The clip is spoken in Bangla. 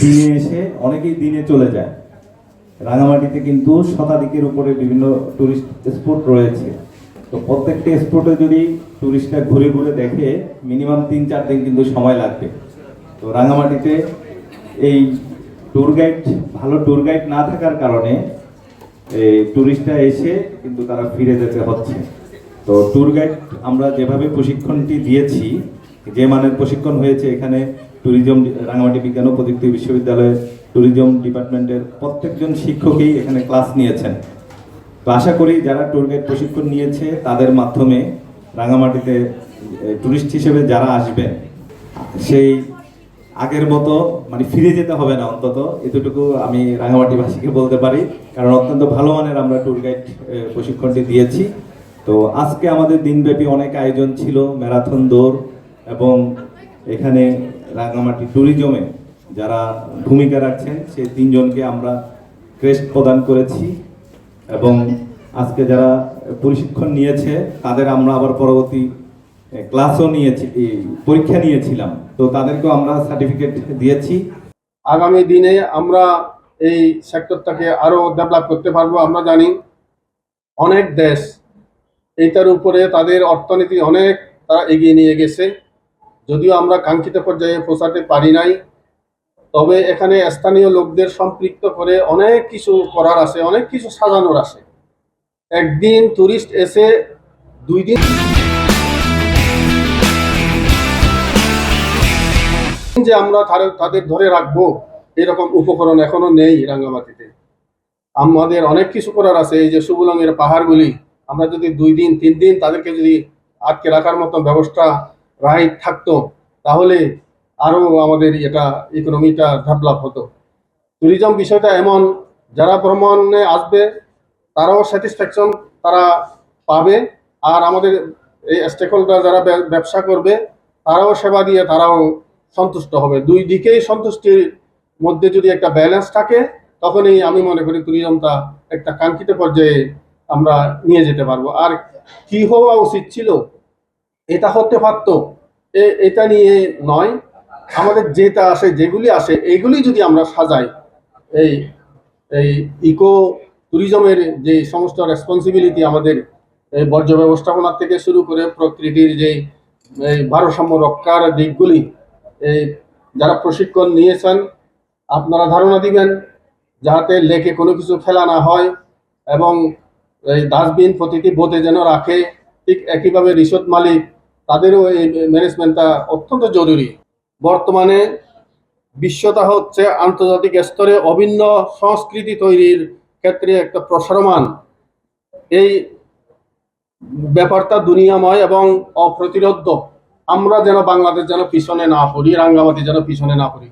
দিনে এসে অনেকেই দিনে চলে যায়। রাঙামাটিতে কিন্তু শতাধিকের উপরে বিভিন্ন টুরিস্ট স্পট রয়েছে। তো প্রত্যেকটি স্পটে যদি টুরিস্টরা ঘুরে ঘুরে দেখে মিনিমাম 3-4 দিন কিন্তু সময় লাগবে। তো রাঙামাটিতে এই ট্যুর গাইড, ভালো ট্যুর গাইড না থাকার কারণে এই টুরিস্টরা এসে কিন্তু তারা ফিরে যেতে হচ্ছে। তো ট্যুর গাইড আমরা যেভাবে প্রশিক্ষণটি দিয়েছি, যে মানের প্রশিক্ষণ হয়েছে, এখানে ট্যুরিজম রাঙামাটি বিজ্ঞান ও প্রযুক্তি বিশ্ববিদ্যালয়ের ট্যুরিজম ডিপার্টমেন্টের প্রত্যেকজন শিক্ষকই এখানে ক্লাস নিয়েছেন। তো আশা করি যারা ট্যুর গাইড প্রশিক্ষণ নিয়েছে তাদের মাধ্যমে রাঙামাটিতে টুরিস্ট হিসেবে যারা আসবেন সেই আগের মতো মানে ফিরে যেতে হবে না, অন্তত এতটুকু আমি রাঙামাটিবাসীকে বলতে পারি। কারণ অত্যন্ত ভালো মানের আমরা ট্যুর গাইড প্রশিক্ষণটি দিয়েছি। তো আজকে আমাদের দিনব্যাপী অনেক আয়োজন ছিল, ম্যারাথন দৌড়, এবং এখানে রাঙামাটি ট্যুরিজমে যারা ভূমিকা রাখছেন সেই 3জনকে আমরা ক্রেস্ট প্রদান করেছি। এবং আজকে যারা প্রশিক্ষণ নিয়েছে তাদের আমরা আবার পরবর্তী ক্লাসও নিয়েছি, পরীক্ষা নিয়েছিলাম, তো তাদেরকেও আমরা সার্টিফিকেট দিয়েছি। আগামী দিনে আমরা এই সেক্টরটাকে আরো ডেভেলপ করতে পারবো। আমরা জানি অনেক দেশ এইটার উপরে তাদের অর্থনীতি অনেক তারা এগিয়ে নিয়ে গেছে, যদিও আমরা কাঙ্ক্ষিত পর্যায়ে পৌঁছাতে পারি নাই। তবে এখানে স্থানীয় লোকদের সম্পৃক্ত করে অনেক কিছু করার আছে, অনেক কিছু সাজানোর আছে। একদিন টুরিস্ট এসে 2 দিন যে আমরা তাদের ধরে রাখবো এরকম উপকরণ এখনো নেই রাঙ্গামাটিতে। আমাদের অনেক কিছু করার আছে। এই যে সুবুলংয়ের পাহাড়গুলি আমরা যদি 2 দিন 3 দিন তাদেরকে যদি আটকে রাখার মতো ব্যবস্থা রাইট থাকতো, তাহলে আরো আমাদের এটা ইকোনমিটা ডেভেলপ হতো। ট্যুরিজম বিষয়টা এমন, যারা ভ্রমণে আসবে তারাও স্যাটিসফ্যাকশন তারা পাবে, আর আমাদের এই স্টেক হোল্ডার যারা ব্যবসা করবে তারাও সেবা দিয়ে তারাও সন্তুষ্ট হবে। 2 দিকেই সন্তুষ্টির মধ্যে যদি একটা ব্যালেন্স থাকে, তখনই আমি মনে করি ট্যুরিজমটা একটা কাঙ্ক্ষিত পর্যায়ে আমরা নিয়ে যেতে পারবো। আর কি হওয়া উচিত ছিল, এটা হতে পারতো, এটা নিয়ে নয়। আমাদের যেটা আসে, যেগুলি আসে, এইগুলি যদি আমরা সাজাই, এই এই ইকো ট্যুরিজমের যে সমস্ত রেসপন্সিবিলিটি আমাদের বর্জ্য ব্যবস্থাপনা থেকে শুরু করে প্রকৃতির যে ভারসাম্য রক্ষার দিকগুলি, এই যারা প্রশিক্ষণ নিয়েছেন আপনারা ধারণা দিবেন যাতে লেকে কোনো কিছু ফেলা না হয়, এবং এই ডাস্টবিন প্রতিটি বোটে যেন রাখে। ঠিক একইভাবে রিসোর্ট মালিক তাদেরও এই ম্যানেজমেন্টটা অত্যন্ত জরুরি। বর্তমানে বিশ্বতা হচ্ছে আন্তর্জাতিক স্তরে অভিন্ন সংস্কৃতি তৈরির ক্ষেত্রে একটা প্রসারমান। এই ব্যাপারটা দুনিয়াময় এবং অপ্রতিরোধ্য। আমরা যেন বাংলাদেশ যেন পিছনে না পড়ি, রাঙ্গামাটি যেন পিছনে না পড়ি।